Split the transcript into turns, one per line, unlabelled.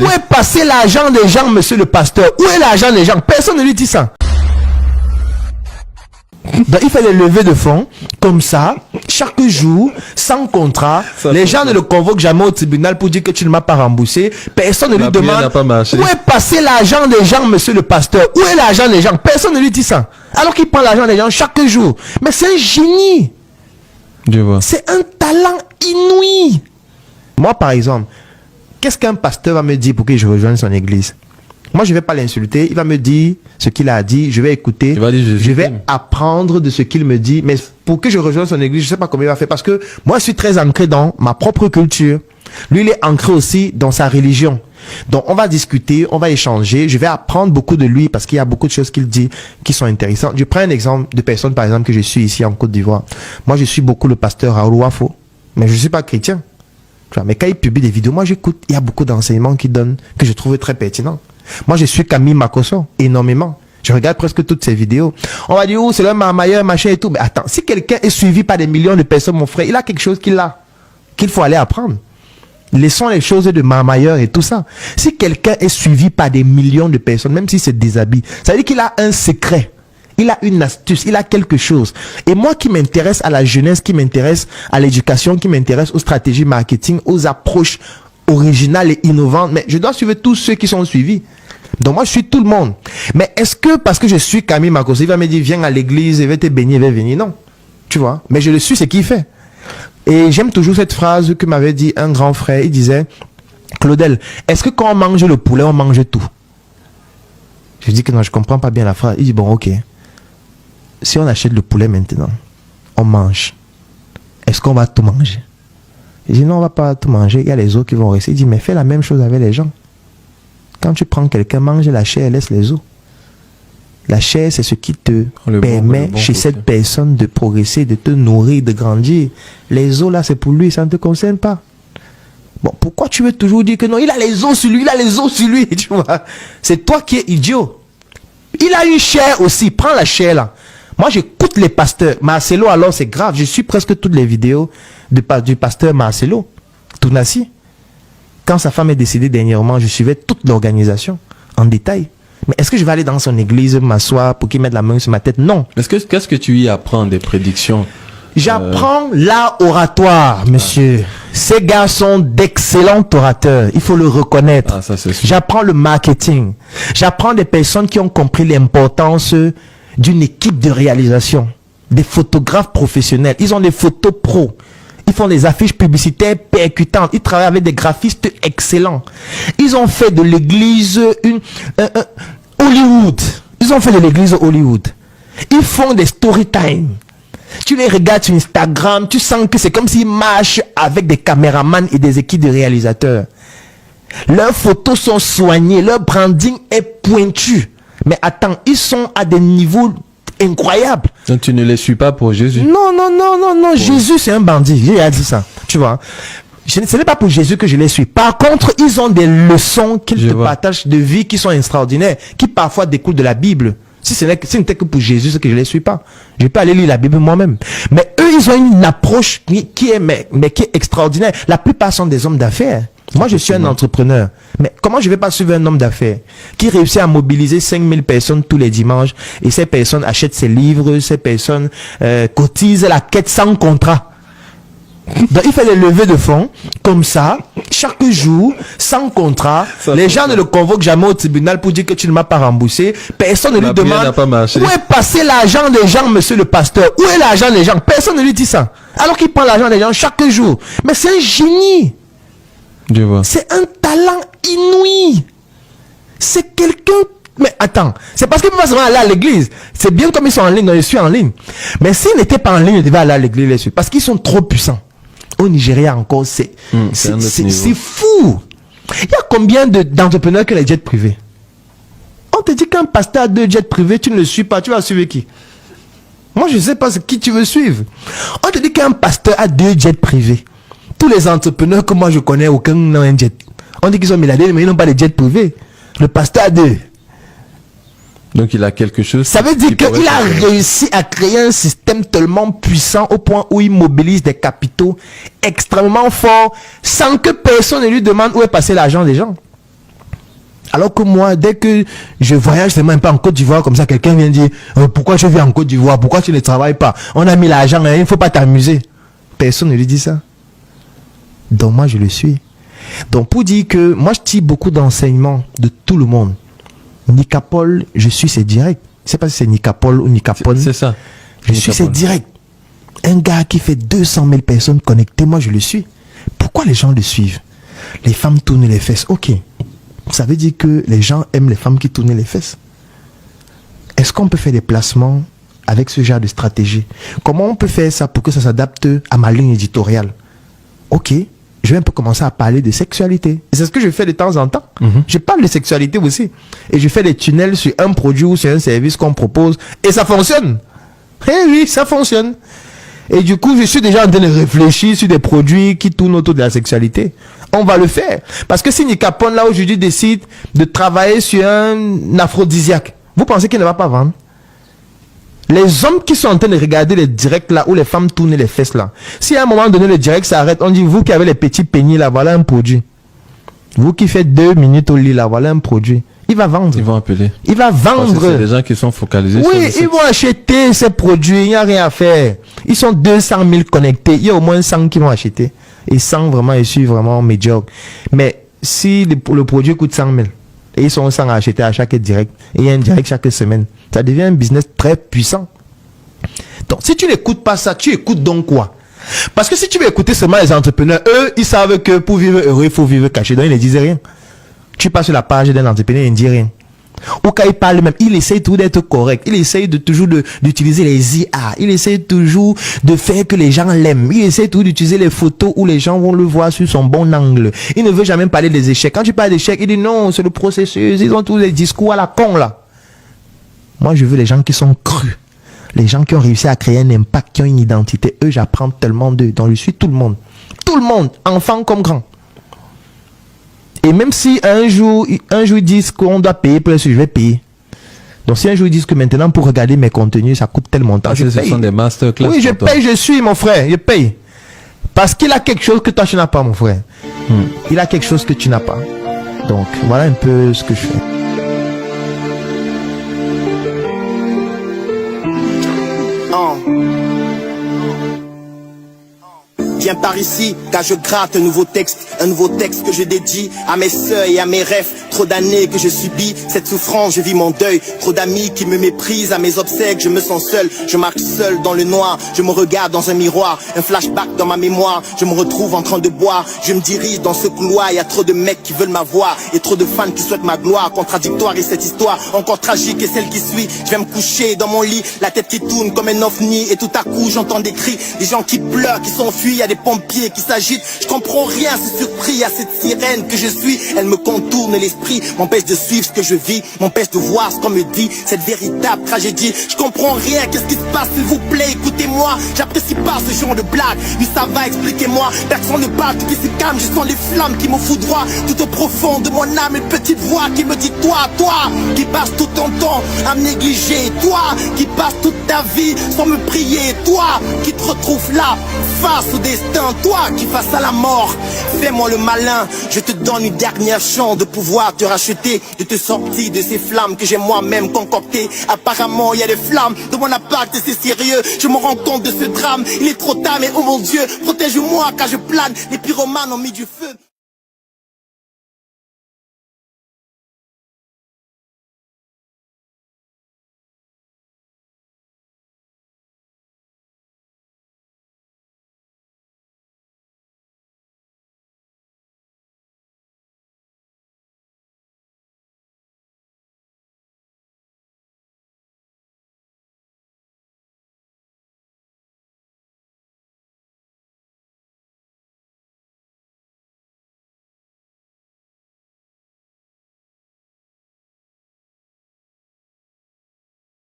Où est passé l'argent des gens, monsieur le pasteur? Où est l'argent des gens? Personne ne lui dit ça. Donc, il fait les levées de fonds, comme ça, chaque jour, sans contrat. Les gens ne le convoquent jamais au tribunal pour dire que tu ne m'as pas remboursé. Personne ne lui demande où est passé l'argent des gens, monsieur le pasteur. Où est l'argent des gens? Personne ne lui dit ça. Alors qu'il prend l'argent des gens chaque jour. Mais c'est un génie.
Je vois.
C'est un talent inouï. Moi, par exemple, qu'est-ce qu'un pasteur va me dire pour que je rejoigne son église? Moi, je ne vais pas l'insulter. Il va me dire ce qu'il a dit. Je vais écouter. Je vais apprendre de ce qu'il me dit. Mais pour que je rejoigne son église, je ne sais pas comment il va faire. Parce que moi, je suis très ancré dans ma propre culture. Lui, il est ancré aussi dans sa religion. Donc, on va discuter, on va échanger. Je vais apprendre beaucoup de lui parce qu'il y a beaucoup de choses qu'il dit qui sont intéressantes. Je prends un exemple de personne, par exemple, que je suis ici en Côte d'Ivoire. Moi, je suis beaucoup le pasteur Raoul Wafo. Mais je ne suis pas chrétien. Mais quand il publie des vidéos, moi, j'écoute. Il y a beaucoup d'enseignements qu'il donne que je trouve très pertinents. Moi, je suis Camille Makosso, énormément. Je regarde presque toutes ses vidéos. On va dire, oh, c'est le meilleur machin et tout. Mais attends, si quelqu'un est suivi par des millions de personnes, mon frère, il a quelque chose qu'il faut aller apprendre. Laissons les choses de Marmailleur et tout ça. Si quelqu'un est suivi par des millions de personnes, même s'il se déshabille, ça veut dire qu'il a un secret. Il a une astuce, il a quelque chose. Et moi qui m'intéresse à la jeunesse, qui m'intéresse à l'éducation, qui m'intéresse aux stratégies marketing, aux approches originales et innovantes, mais je dois suivre tous ceux qui sont suivis. Donc moi je suis tout le monde. Mais est-ce que parce que je suis Camille Makosso, il va me dire viens à l'église, il va te baigner, il va venir? Non. Tu vois. Mais je le suis, c'est qu'il fait. Et j'aime toujours cette phrase que m'avait dit un grand frère. Il disait, Claudel, est-ce que quand on mange le poulet, on mange tout? Je dis que non, je comprends pas bien la phrase. Il dit bon, ok. Si on achète le poulet maintenant, on mange. Est-ce qu'on va tout manger? Il dit non, on va pas tout manger. Il y a les os qui vont rester. Il dit mais fais la même chose avec les gens. Quand tu prends quelqu'un, mange la chair, laisse les os. La chair, c'est ce qui te permet chez cette personne de progresser, de te nourrir, de grandir. Les os là, c'est pour lui, ça ne te concerne pas. Bon, pourquoi tu veux toujours dire que non, il a les os sur lui, il a les os sur lui, tu vois? C'est toi qui es idiot. Il a une chair aussi, prends la chair là. Moi, j'écoute les pasteurs. Marcelo, alors, c'est grave. Je suis presque toutes les vidéos du pasteur Marcelo Tounassi. Quand sa femme est décédée dernièrement, je suivais toute l'organisation en détail. Mais est-ce que je vais aller dans son église, m'asseoir pour qu'il mette la main sur ma tête? Non.
Qu'est-ce que tu y apprends des prédictions?
J'apprends l'art oratoire, monsieur. Ces gars sont d'excellents orateurs. Il faut le reconnaître. J'apprends le marketing. J'apprends des personnes qui ont compris l'importance d'une équipe de réalisation. Des photographes professionnels. Ils ont des photos pros. Ils font des affiches publicitaires percutantes. Ils travaillent avec des graphistes excellents. Ils ont fait de l'église Hollywood. Ils ont fait de l'église Hollywood. Ils font des story time. Tu les regardes sur Instagram, tu sens que c'est comme s'ils marchent avec des caméramans et des équipes de réalisateurs. Leurs photos sont soignées, leur branding est pointu. Mais attends, ils sont à des niveaux incroyables.
Donc tu ne les suis pas pour Jésus?
Non. Ouais. Jésus, c'est un bandit. J'ai dit ça. Tu vois. Ce n'est pas pour Jésus que je les suis. Par contre, ils ont des leçons qu'ils te partagent de vie qui sont extraordinaires, qui parfois découlent de la Bible. Si ce n'était que pour Jésus, c'est que je ne les suis pas. Je peux aller lire la Bible moi-même. Mais eux, ils ont une approche qui est extraordinaire. La plupart sont des hommes d'affaires. Moi, je suis un entrepreneur. Mais comment je ne vais pas suivre un homme d'affaires qui réussit à mobiliser 5000 personnes tous les dimanches et ces personnes achètent ses livres, ces personnes cotisent la quête sans contrat. Donc, il fait les levées de fonds, comme ça, chaque jour, sans contrat. Les gens ne le convoquent jamais au tribunal pour dire que tu ne m'as pas remboursé. Personne ne lui demande où est passé l'argent des gens, monsieur le pasteur. Où est l'argent des gens? Personne ne lui dit ça. Alors qu'il prend l'argent des gens chaque jour. Mais c'est un génie.
Je vois.
C'est un talent inouï. C'est quelqu'un... Mais attends, c'est parce qu'il ne peut pas seulement aller à l'église. C'est bien comme ils sont en ligne, donc je suis en ligne. Mais s'ils n'étaient pas en ligne, ils devaient aller à l'église. Parce qu'ils sont trop puissants. Au Nigeria encore, c'est fou. Il y a combien d'entrepreneurs que les jets privés? On te dit qu'un pasteur a 2 jets privés, tu ne le suis pas, tu vas suivre qui? Moi, je ne sais pas qui tu veux suivre. On te dit qu'un pasteur a 2 jets privés. Tous les entrepreneurs que moi je connais, aucun n'a un jet. On dit qu'ils sont milliardaires, mais ils n'ont pas de jet privés. Le pasteur a 2.
Donc il a quelque chose.
Ça veut dire qu'il a réussi à créer un système tellement puissant au point où il mobilise des capitaux extrêmement forts sans que personne ne lui demande où est passé l'argent des gens. Alors que moi, dès que je voyage seulement un peu en Côte d'Ivoire, comme ça, quelqu'un vient dire pourquoi tu viens en Côte d'Ivoire, pourquoi tu ne travailles pas, on a mis l'argent, hein, il ne faut pas t'amuser. Personne ne lui dit ça. Donc moi, je le suis. Donc pour dire que moi, je tire beaucoup d'enseignements de tout le monde. Nicapol, je suis, c'est direct. Je ne sais pas si c'est Nicapol ou Nicapol.
C'est ça.
Je suis, c'est direct. Un gars qui fait 200 000 personnes connectées, moi, je le suis. Pourquoi les gens le suivent? Les femmes tournent les fesses. Ok. Ça veut dire que les gens aiment les femmes qui tournent les fesses. Est-ce qu'on peut faire des placements avec ce genre de stratégie? Comment on peut faire ça pour que ça s'adapte à ma ligne éditoriale? Ok, je vais un peu commencer à parler de sexualité. C'est ce que je fais de temps en temps. Je parle de sexualité aussi. Et je fais des tunnels sur un produit ou sur un service qu'on propose. Et ça fonctionne. Eh oui, ça fonctionne. Et du coup, je suis déjà en train de réfléchir sur des produits qui tournent autour de la sexualité. On va le faire. Parce que si Nicapone, là, aujourd'hui, décide de travailler sur un aphrodisiaque, vous pensez qu'il ne va pas vendre? Les hommes qui sont en train de regarder les directs là, où les femmes tournent les fesses là, si à un moment donné le direct s'arrête, on dit, vous qui avez les petits pénis là, voilà un produit. Vous qui faites 2 minutes au lit là, voilà un produit. Il va vendre.
Ils vont appeler.
Il va vendre.
C'est des gens qui sont focalisés
oui,
sur
ils vont acheter ces produits, il n'y a rien à faire. Ils sont 200 000 connectés, il y a au moins 100 qui vont acheter. Et 100 vraiment, je suis vraiment médiocre. Mais si le produit coûte 100 000, et ils sont 100 à acheter à chaque direct, et il y a un direct chaque semaine, ça devient un business très puissant. Donc, si tu n'écoutes pas ça, tu écoutes donc quoi? Parce que si tu veux écouter seulement les entrepreneurs, eux, ils savent que pour vivre heureux, il faut vivre caché. Donc, ils ne disent rien. Tu passes sur la page d'un entrepreneur, il ne dit rien. Ou quand il parle même, il essaye toujours d'être correct. Il essaye toujours d'utiliser les IA. Il essaye toujours de faire que les gens l'aiment. Il essaye toujours d'utiliser les photos où les gens vont le voir sur son bon angle. Il ne veut jamais parler des échecs. Quand tu parles d'échecs, il dit non, c'est le processus. Ils ont tous les discours à la con là. Moi, je veux les gens qui sont crus. Les gens qui ont réussi à créer un impact, qui ont une identité. Eux, j'apprends tellement d'eux. Donc, je suis tout le monde. Tout le monde, enfant comme grand. Et même si un jour ils disent qu'on doit payer pour les suivre, je vais payer. Donc si un jour ils disent que maintenant pour regarder mes contenus, ça coûte tellement de temps, je paye.
Ce sont des masterclass.
Oui, je paye, je suis mon frère, je paye. Parce qu'il a quelque chose que toi tu n'as pas, mon frère. Il a quelque chose que tu n'as pas. Donc voilà un peu ce que je fais.
Viens par ici, car je gratte un nouveau texte que je dédie à mes seuils et à mes rêves. Trop d'années que je subis cette souffrance, je vis mon deuil. Trop d'amis qui me méprisent à mes obsèques, je me sens seul. Je marche seul dans le noir, je me regarde dans un miroir. Un flashback dans ma mémoire, je me retrouve en train de boire. Je me dirige dans ce couloir, il y a trop de mecs qui veulent m'avoir et trop de fans qui souhaitent ma gloire. Contradictoire et cette histoire encore tragique et celle qui suit. Je vais me coucher dans mon lit, la tête qui tourne comme un ovni. Et tout à coup j'entends des cris, des gens qui pleurent, qui s'enfuient, il y a des pompiers qui s'agitent. Je comprends rien, c'est surpris à cette sirène que je suis. Elle me contourne l'esprit, m'empêche de suivre ce que je vis, m'empêche de voir ce qu'on me dit, cette véritable tragédie. Je comprends rien, qu'est-ce qui se passe, s'il vous plaît, écoutez-moi. J'apprécie pas ce genre de blague, oui ça va, expliquez-moi. Personne ne parle, tout est si calme, je sens les flammes qui me foudroient. Tout au profond de mon âme, une petite voix qui me dit toi, qui passe tout ton temps à me négliger, toi, qui passe toute ta vie sans me prier, toi, qui te retrouve là, face au destin, toi, qui face à la mort. Fais-moi le malin, je te donne une dernière chance de pouvoir te racheter, de te sortir de ces flammes que j'ai moi-même concoctées. Apparemment, il y a des flammes de mon appart et c'est sérieux. Je me rends compte de ce drame, il est trop tard, mais oh mon Dieu, protège-moi car je plane. Les pyromanes ont mis du feu.